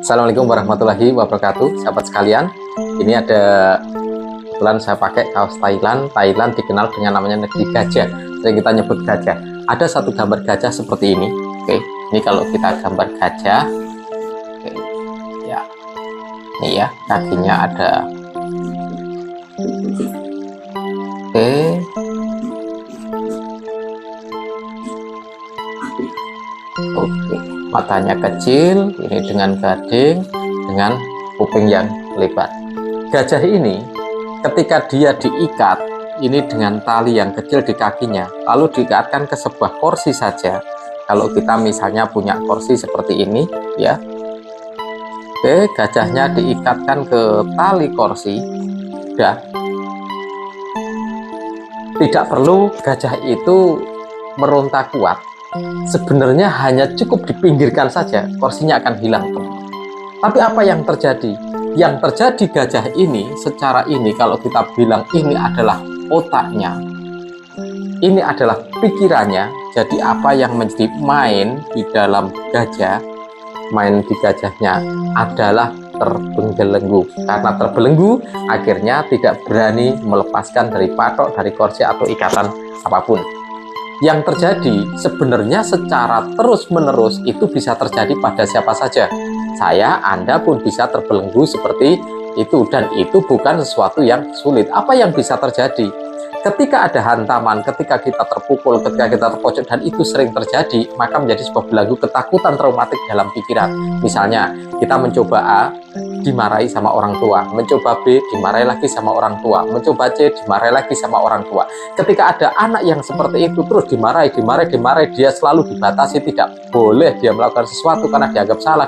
Assalamualaikum warahmatullahi wabarakatuh, sahabat sekalian. Ini ada kebetulan saya pakai kaos Thailand. Thailand dikenal dengan namanya negeri gajah. Jadi kita nyebut gajah. Ada satu gambar gajah seperti ini. Oke, ini kalau kita gambar gajah, oke, ya, ini ya kakinya ada. Oke, oke, matanya kecil, ini dengan gading, dengan kuping yang lebar. Gajah ini ketika dia diikat ini dengan tali yang kecil di kakinya, lalu diikatkan ke sebuah kursi saja. Kalau kita misalnya punya kursi seperti ini, ya, oke, gajahnya diikatkan ke tali kursi, udah, tidak perlu gajah itu meronta kuat. Sebenarnya hanya cukup dipinggirkan saja, kursinya akan hilang. Tapi apa yang terjadi? Yang terjadi gajah ini secara ini, kalau kita bilang ini adalah otaknya, ini adalah pikirannya. Jadi apa yang menjadi main di dalam gajah, main di gajahnya adalah terbelenggu. Karena terbelenggu, akhirnya tidak berani melepaskan dari patok, dari kursi atau ikatan apapun. Yang terjadi sebenarnya secara terus-menerus itu bisa terjadi pada siapa saja. Saya, Anda pun bisa terbelenggu seperti itu, dan itu bukan sesuatu yang sulit. Apa yang bisa terjadi? Ketika ada hantaman, ketika kita terpukul, ketika kita terpojok, dan itu sering terjadi, maka menjadi sebuah belenggu ketakutan traumatik dalam pikiran. Misalnya, kita mencoba A, dimarahi sama orang tua, mencoba B, dimarahi lagi sama orang tua, mencoba C, dimarahi lagi sama orang tua. Ketika ada anak yang seperti itu terus dimarahi, dia selalu dibatasi, tidak boleh dia melakukan sesuatu karena dianggap salah,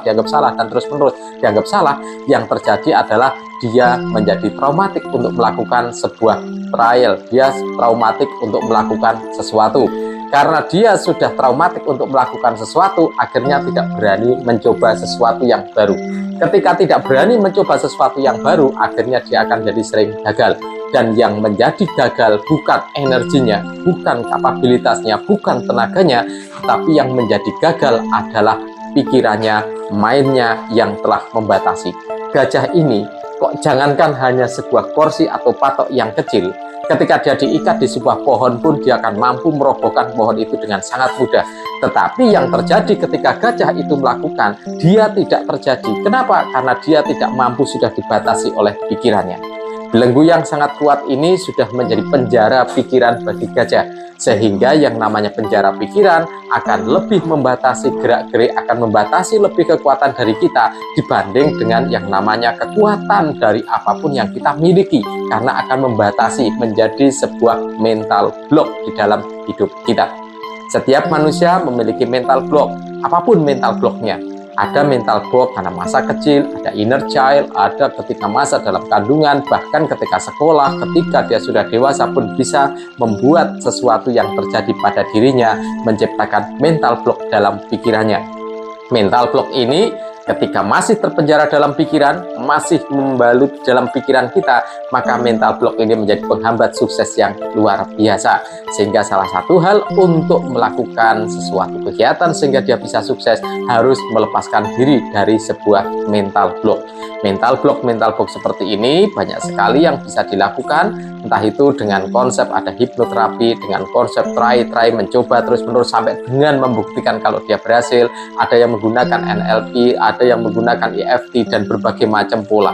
dan terus-menerus dianggap salah. Yang terjadi adalah dia menjadi traumatik untuk melakukan sebuah trial, dia traumatik untuk melakukan sesuatu. Karena dia sudah traumatik untuk melakukan sesuatu, akhirnya tidak berani mencoba sesuatu yang baru. Ketika tidak berani mencoba sesuatu yang baru, akhirnya dia akan jadi sering gagal. Dan yang menjadi gagal bukan energinya, bukan kapabilitasnya, bukan tenaganya, tapi yang menjadi gagal adalah pikirannya, mainnya yang telah membatasi. Gajah ini kok jangankan hanya sebuah kursi atau patok yang kecil, ketika dia diikat di sebuah pohon pun dia akan mampu merobohkan pohon itu dengan sangat mudah. Tetapi yang terjadi ketika gajah itu melakukan, dia tidak terjadi. Kenapa? Karena dia tidak mampu, sudah dibatasi oleh pikirannya. Belenggu yang sangat kuat ini sudah menjadi penjara pikiran bagi gajah, sehingga yang namanya penjara pikiran akan lebih membatasi gerak-gerik, akan membatasi lebih kekuatan dari kita dibanding dengan yang namanya kekuatan dari apapun yang kita miliki, karena akan membatasi, menjadi sebuah mental block di dalam hidup kita. Setiap manusia memiliki mental block, apapun mental blocknya. Ada mental block karena masa kecil, ada inner child, ada ketika masa dalam kandungan, bahkan ketika sekolah, ketika dia sudah dewasa pun bisa membuat sesuatu yang terjadi pada dirinya, menciptakan mental block dalam pikirannya. Mental block ini ketika masih terpenjara dalam pikiran, masih membalut dalam pikiran kita, maka mental block ini menjadi penghambat sukses yang luar biasa. Sehingga salah satu hal untuk melakukan sesuatu kegiatan sehingga dia bisa sukses, harus melepaskan diri dari sebuah mental block. Mental block seperti ini banyak sekali yang bisa dilakukan, entah itu dengan konsep ada hipnoterapi, dengan konsep try mencoba terus-menerus sampai dengan membuktikan kalau dia berhasil. Ada yang menggunakan NLP, ada yang menggunakan EFT, dan berbagai macam pola.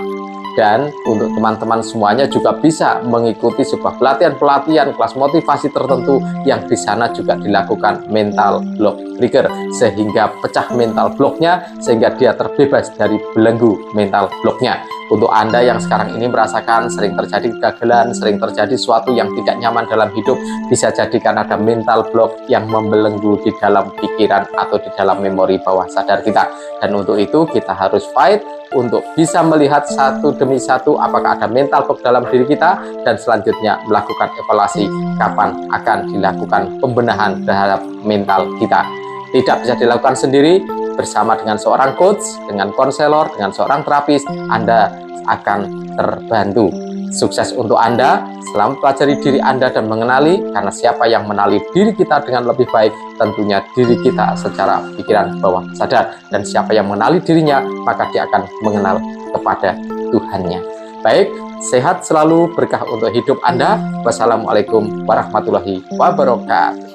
Dan untuk teman-teman semuanya juga bisa mengikuti sebuah pelatihan kelas motivasi tertentu yang di sana juga dilakukan mental block trigger, sehingga pecah mental blocknya, sehingga dia terbebas dari belenggu mental blocknya. Untuk Anda yang sekarang ini merasakan sering terjadi kegagalan, sering terjadi sesuatu yang tidak nyaman dalam hidup, bisa jadi karena ada mental block yang membelenggu di dalam pikiran atau di dalam memori bawah sadar kita. Dan untuk itu kita harus fight untuk bisa melihat satu demi satu apakah ada mental block dalam diri kita, dan selanjutnya melakukan evaluasi kapan akan dilakukan pembenahan terhadap mental kita. Tidak bisa dilakukan sendiri, bersama dengan seorang coach, dengan konselor, dengan seorang terapis, Anda akan terbantu. Sukses untuk Anda, selamat pelajari diri Anda dan mengenali, karena siapa yang mengenali diri kita dengan lebih baik, tentunya diri kita secara pikiran bawah sadar. Dan siapa yang mengenali dirinya, maka dia akan mengenal kepada Tuhannya. Baik, sehat selalu, berkah untuk hidup Anda. Wassalamualaikum warahmatullahi wabarakatuh.